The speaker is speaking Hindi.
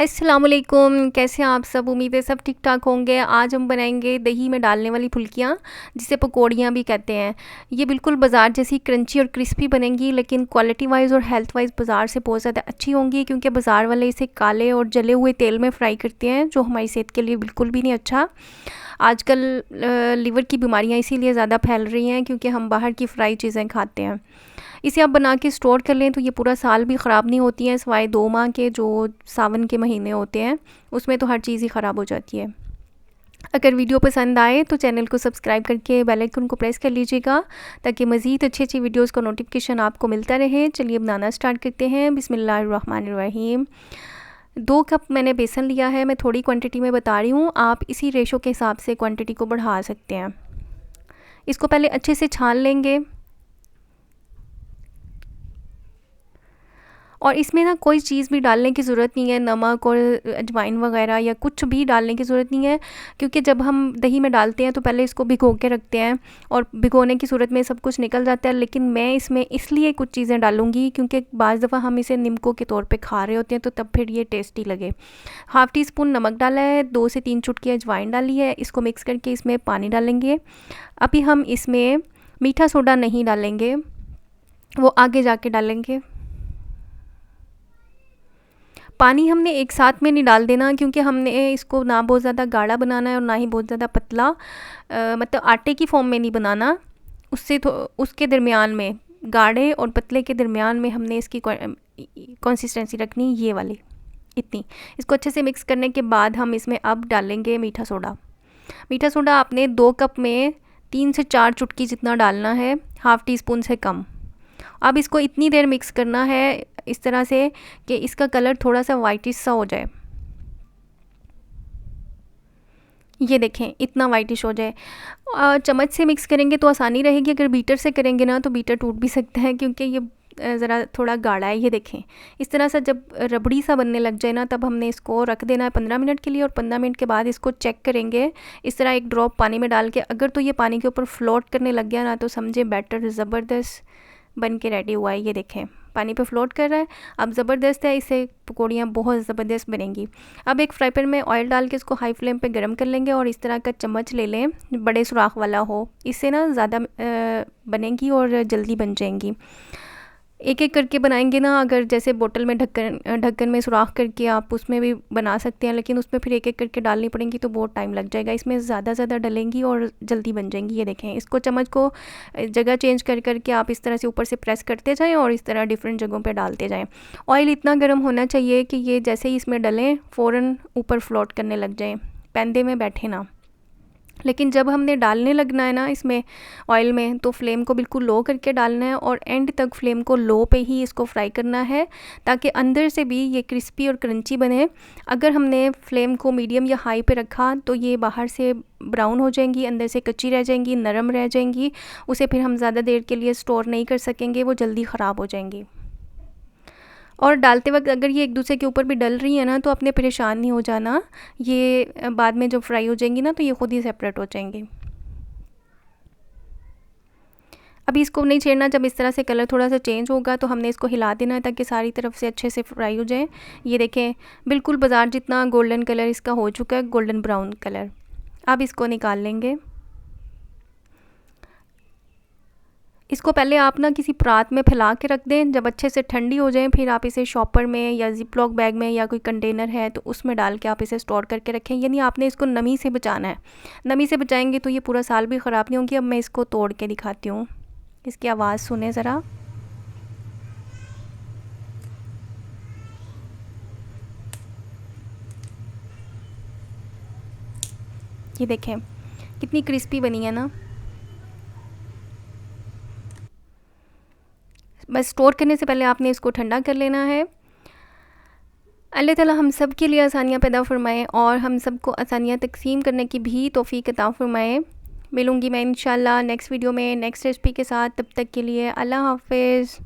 अस्सलामुअलैकुम, कैसे हैं आप सब। उम्मीद है सब ठीक ठाक होंगे। आज हम बनाएंगे दही में डालने वाली फुल्कियाँ, जिसे पकौड़ियाँ भी कहते हैं। ये बिल्कुल बाज़ार जैसी क्रंची और क्रिस्पी बनेंगी, लेकिन क्वालिटी वाइज और हेल्थ वाइज बाज़ार से बहुत ज़्यादा अच्छी होंगी, क्योंकि बाज़ार वाले इसे काले और जले हुए तेल में फ्राई करते हैं, जो हमारी सेहत के लिए बिल्कुल भी नहीं अच्छा। आजकल लीवर की बीमारियाँ इसीलिए ज़्यादा फैल रही हैं, क्योंकि हम बाहर की फ्राई चीज़ें खाते हैं। इसे आप बना के स्टोर कर लें तो ये पूरा साल भी ख़राब नहीं होती हैं, सिवाय 2 माह के जो सावन के महीने होते हैं, उसमें तो हर चीज़ ही ख़राब हो जाती है। अगर वीडियो पसंद आए तो चैनल को सब्सक्राइब करके बेल आइकन को प्रेस कर लीजिएगा, ताकि मज़ीद अच्छी अच्छी वीडियोस का नोटिफिकेशन आपको मिलता रहे। चलिए बनाना स्टार्ट करते हैं। बिस्मिल्लाहिर्रहमानिर्रहीम। 2 कप मैंने बेसन लिया है। मैं थोड़ी क्वांटिटी में बता रही हूँ, आप इसी रेशो के हिसाब से क्वांटिटी को बढ़ा सकते हैं। इसको पहले अच्छे से छान लेंगे, और इसमें ना कोई चीज़ भी डालने की ज़रूरत नहीं है, नमक और अजवाइन वगैरह या कुछ भी डालने की ज़रूरत नहीं है, क्योंकि जब हम दही में डालते हैं तो पहले इसको भिगो के रखते हैं, और भिगोने की सूरत में सब कुछ निकल जाता है। लेकिन मैं इसमें इसलिए कुछ चीज़ें डालूँगी क्योंकि बाज़ दफ़ा हम इसे निम्को के तौर पर खा रहे होते हैं, तो तब फिर ये टेस्टी लगे। हाफ़ टी स्पून नमक डाला है, 2 से 3 चुटकी अजवाइन डाली है। इसको मिक्स करके इसमें पानी डालेंगे। अभी हम इसमें मीठा सोडा नहीं डालेंगे, वो आगे जाके डालेंगे। पानी हमने एक साथ में नहीं डाल देना, क्योंकि हमने इसको ना बहुत ज़्यादा गाढ़ा बनाना है और ना ही बहुत ज़्यादा पतला, मतलब आटे की फॉर्म में नहीं बनाना। उससे तो उसके दरमियान में, गाढ़े और पतले के दरमियान में हमने इसकी कंसिस्टेंसी रखनी, ये वाली इतनी। इसको अच्छे से मिक्स करने के बाद हम इसमें अब डालेंगे मीठा सोडा। मीठा सोडा आपने 2 कप में 3 से 4 चुटकी जितना डालना है, हाफ़ टी स्पून से कम। अब इसको इतनी देर मिक्स करना है इस तरह से कि इसका कलर थोड़ा सा वाइटिश सा हो जाए। ये देखें, इतना वाइटिश हो जाए। चम्मच से मिक्स करेंगे तो आसानी रहेगी, अगर बीटर से करेंगे ना तो बीटर टूट भी सकता है, क्योंकि ये ज़रा थोड़ा गाढ़ा है। ये देखें, इस तरह से जब रबड़ी सा बनने लग जाए ना, तब हमने इसको रख देना है 15 मिनट के लिए, और 15 मिनट के बाद इसको चेक करेंगे। इस तरह एक ड्रॉप पानी में डाल के, अगर तो ये पानी के ऊपर फ्लोट करने लग गया ना, तो समझे बैटर ज़बरदस्त बन के रेडी हुआ है। ये देखें, पानी पे फ्लोट कर रहा है, अब ज़बरदस्त है। इससे पकौड़ियाँ बहुत ज़बरदस्त बनेंगी। अब एक फ्राई पैन में ऑयल डाल के इसको हाई फ्लेम पे गरम कर लेंगे, और इस तरह का चम्मच ले लें, बड़े सुराख वाला हो। इससे ना ज़्यादा बनेंगी और जल्दी बन जाएंगी। एक एक करके बनाएंगे ना, अगर जैसे बोतल में ढक्कन में सुराख करके आप उसमें भी बना सकते हैं, लेकिन उसमें फिर एक एक करके डालनी पड़ेंगी तो बहुत टाइम लग जाएगा। इसमें ज़्यादा डलेंगी और जल्दी बन जाएंगी। ये देखें, इसको चम्मच को जगह चेंज कर करके आप इस तरह से ऊपर से प्रेस करते जाएं, और इस तरह डिफरेंट जगहों पे डालते जाएं। ऑयल इतना गर्म होना चाहिए कि ये जैसे ही इसमें डलें फ़ौरन ऊपर फ्लोट करने लग जाएँ, पैंदे में बैठे ना। लेकिन जब हमने डालने लगना है ना इसमें ऑयल में, तो फ्लेम को बिल्कुल लो करके डालना है, और एंड तक फ्लेम को लो पे ही इसको फ्राई करना है, ताकि अंदर से भी ये क्रिस्पी और क्रंची बने। अगर हमने फ्लेम को मीडियम या हाई पे रखा तो ये बाहर से ब्राउन हो जाएंगी, अंदर से कच्ची रह जाएंगी, नरम रह जाएंगी। उसे फिर हम ज़्यादा देर के लिए स्टोर नहीं कर सकेंगे, वो जल्दी ख़राब हो जाएंगी। और डालते वक्त अगर ये एक दूसरे के ऊपर भी डल रही है ना, तो अपने परेशान नहीं हो जाना। ये बाद में जब फ्राई हो जाएंगी ना, तो ये खुद ही सेपरेट हो जाएंगी। अभी इसको नहीं छेड़ना। जब इस तरह से कलर थोड़ा सा चेंज होगा तो हमने इसको हिला देना है, ताकि सारी तरफ से अच्छे से फ्राई हो जाए। ये देखें, बिल्कुल बाज़ार जितना गोल्डन कलर इसका हो चुका है, गोल्डन ब्राउन कलर। अब इसको निकाल लेंगे। इसको पहले आप ना किसी परात में फैला के रख दें। जब अच्छे से ठंडी हो जाए, फिर आप इसे शॉपर में या जिप-लॉक बैग में, या कोई कंटेनर है तो उसमें डाल के आप इसे स्टोर करके रखें। यानी आपने इसको नमी से बचाना है। नमी से बचाएंगे तो ये पूरा साल भी ख़राब नहीं होंगी। अब मैं इसको तोड़ के दिखाती हूँ, इसकी आवाज़ सुने ज़रा। ये देखें कितनी क्रिस्पी बनी है ना। बस स्टोर करने से पहले आपने इसको ठंडा कर लेना है। अल्लाह ताला हम सब के लिए आसानियाँ पैदा फ़रमाए, और हम सबको आसानियाँ तक़सीम करने की भी तौफ़ीक अता फ़रमाए। मिलूँगी मैं इंशाल्लाह नेक्स्ट वीडियो में नेक्स्ट रेसिपी के साथ। तब तक के लिए अल्लाह हाफ़िज़।